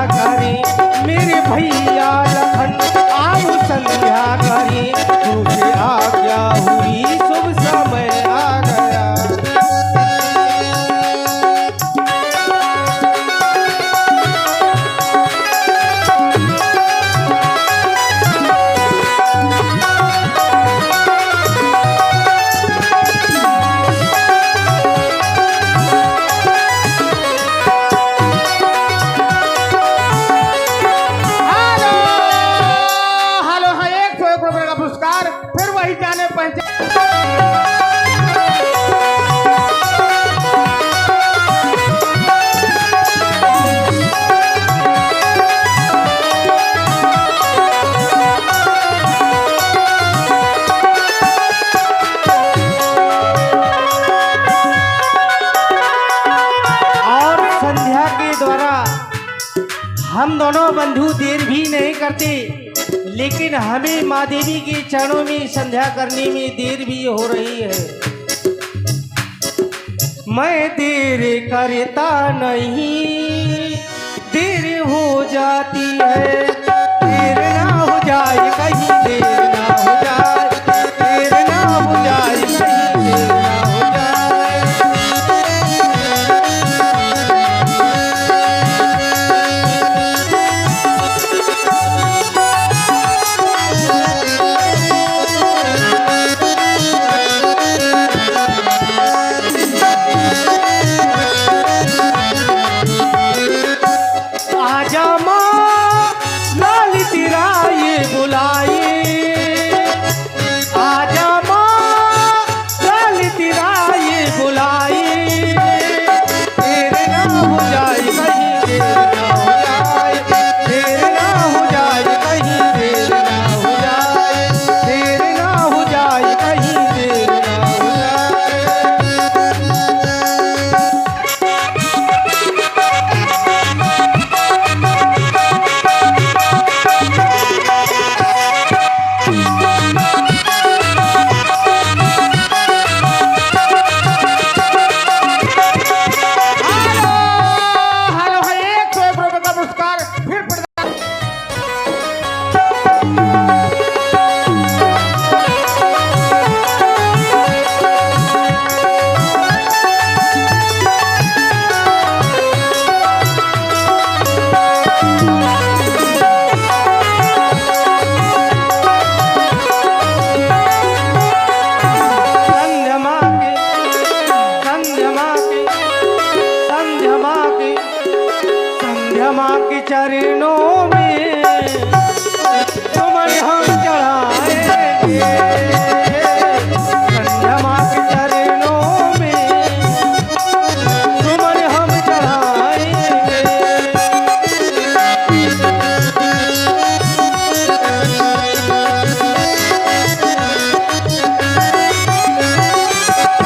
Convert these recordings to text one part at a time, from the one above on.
करी मेरे भैया लखन आव संध्या करी तुझे आज्ञा हुई शुभ समय आ गया। फिर वही जाने पहचान। और संध्या के द्वारा हम दोनों बंधु देर भी नहीं करते, लेकिन हमें माँ देवी के चरणों में संध्या करने में देर भी हो रही है। मैं देर करता नहीं, देर हो जाती है, देर ना हो जाए कहीं, देर ना हो जाए, देर ना हो जाए कहीं, देर ना हो जाए। आजा माँ लाल तेरा ये बुलाए, आजा माँ लाल तेरा ये बुलाए, देर ना हो जाए कहीं, देर ना हो जाए, देर ना हो जाए कहीं, देर ना हो जाए, देर ना हो जाए कहीं, देर ना हो जाए। माँ के चरणों में सुमन हम चढ़ाएंगे, संध्या माँ के चरणों में सुमन हम चढ़ाएंगे।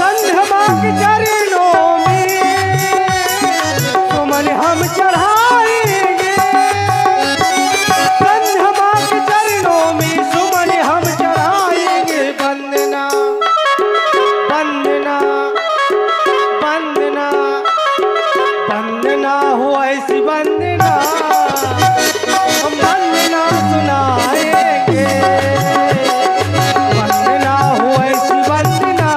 संध्या माँ के चरणों में सुमन हम चढ़ाएंगे, वंदना हो ऐसी वंदना हम वंदना सुनाएंगे, वंदना हो ऐसी वंदना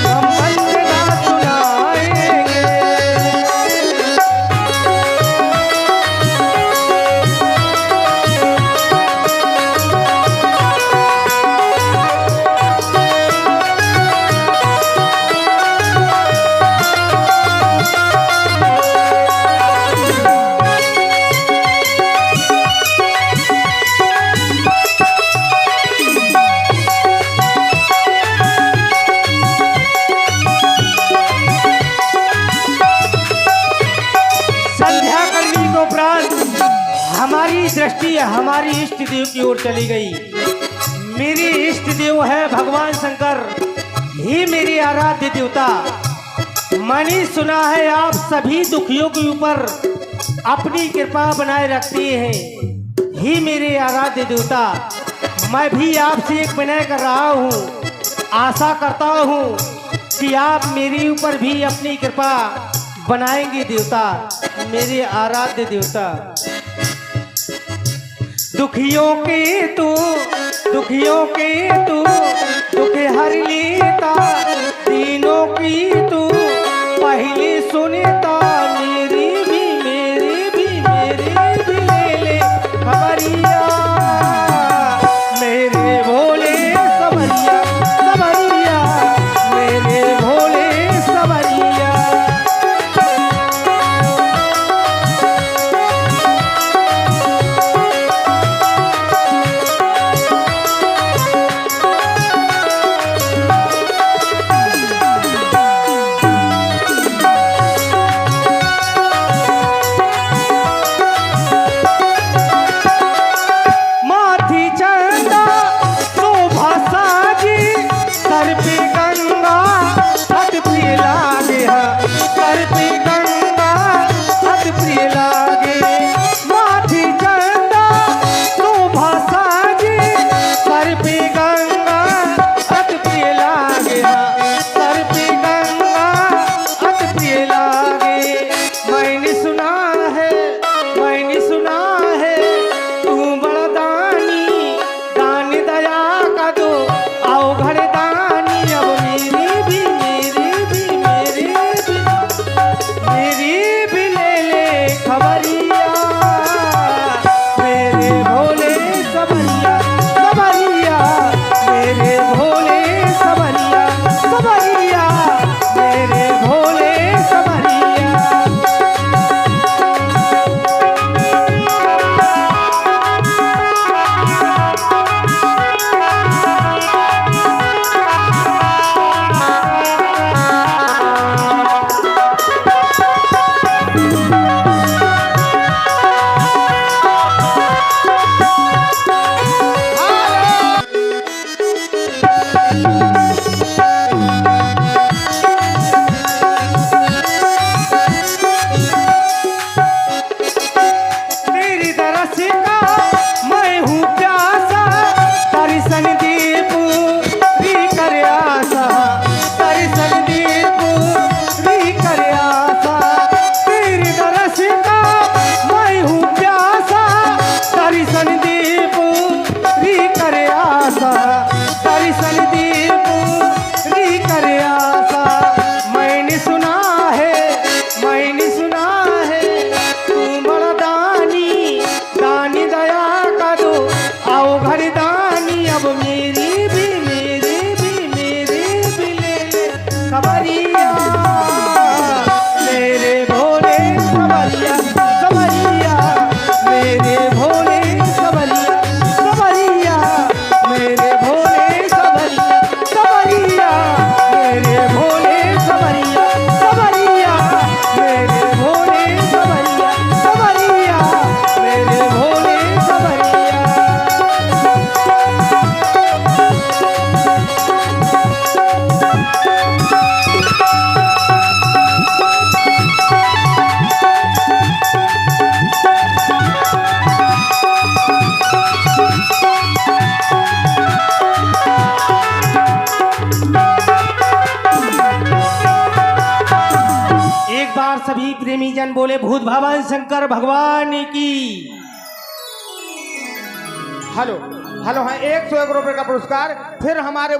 हम वंदना सुनाएंगे। हमारी दृष्टि हमारी इष्ट देव की ओर चली गई। मेरे इष्ट देव है भगवान शंकर, ही मेरे आराध्य देवता। मैंने सुना है आप सभी दुखियों के ऊपर अपनी कृपा बनाए रखते हैं। ही मेरे आराध्य देवता, मैं भी आपसे एक विनय कर रहा हूँ। आशा करता हूँ कि आप मेरे ऊपर भी अपनी कृपा बनाएंगे देवता। मेरे आराध्य देवता। दुखियों के तू दुख हर लेता, दीनों की तू पहले सुनता। मेरी भी ले ले खबरिया, मेरे भोले सवरिया सवरिया, मेरे भोले सवरिया। सभी प्रेमी जन बोले भूत भगवान शंकर भगवान की। हेलो हेलो, हाँ 101 रुपए का पुरस्कार फिर हमारे